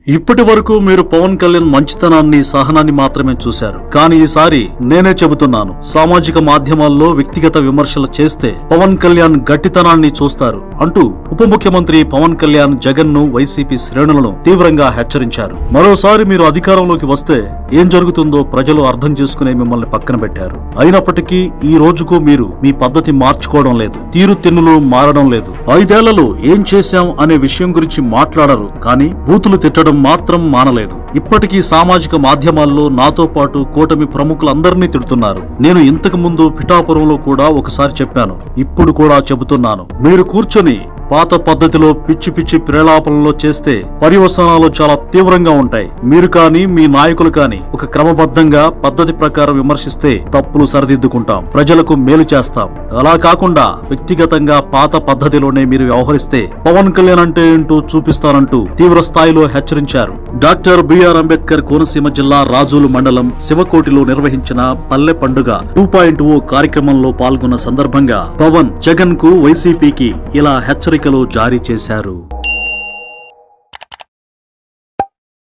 ఇప్పటి వరకు మీరు పవన్ కళ్యాణ్ మంచితనాన్ని సహనాన్ని మాత్రమే చూశారు. కానీ ఈసారి నేనే చెబుతున్నాను, సామాజిక మాధ్యమాల్లో వ్యక్తిగత విమర్శలు చేస్తే పవన్ కళ్యాణ్ గట్టితనాన్ని చూస్తారు అంటూ ఉప ముఖ్యమంత్రి పవన్ కళ్యాణ్ జగన్ ను వైసీపీ శ్రేణులను తీవ్రంగా హెచ్చరించారు. మరోసారి మీరు అధికారంలోకి వస్తే ఏం జరుగుతుందో ప్రజలు అర్థం చేసుకునే మిమ్మల్ని పక్కన పెట్టారు. అయినప్పటికీ ఈ రోజుకు మీరు మీ పద్ధతి మార్చుకోవడం లేదు, తీరుతెన్నులు మారడం లేదు. 5 ఏళ్లలో ఏం చేశాం అనే విషయం గురించి మాట్లాడరు, కానీ బూతులు తిట్టడం మాత్రం మానలేదు. ఇప్పటికీ సామాజిక మాధ్యమాల్లో నాతో పాటు కూటమి ప్రముఖులందరినీ తిడుతున్నారు. నేను ఇంతకు ముందు పిఠాపురంలో కూడా ఒకసారి చెప్పాను, ఇప్పుడు కూడా చెబుతున్నాను. మీరు కూర్చొని పాత పద్ధతిలో పిచ్చి పిచ్చి ప్రేలాపనలో చేస్తే పర్యవసానాలు చాలా తీవ్రంగా ఉంటాయి. మీరు కానీ మీ నాయకులు కానీ ఒక క్రమబద్ధంగా పద్ధతి ప్రకారం విమర్శిస్తే తప్పులు సరిదిద్దుకుంటాం, ప్రజలకు మేలు చేస్తాం. అలా కాకుండా వ్యక్తిగతంగా పాత పద్ధతిలోనే మీరు వ్యవహరిస్తే పవన్ కళ్యాణ్ అంటే ఏంటో చూపిస్తానంటూ తీవ్ర స్థాయిలో హెచ్చరించారు. డాక్టర్ బిఆర్ అంబేద్కర్ కోనసీమ జిల్లా రాజోలు మండలం శివకోటిలో నిర్వహించిన పల్లె పండుగ 2.0 కార్యక్రమంలో పాల్గొన్న సందర్భంగా పవన్ జగన్ కు వైసీపీకి ఇలా హెచ్చరికలు జారీ చేశారు.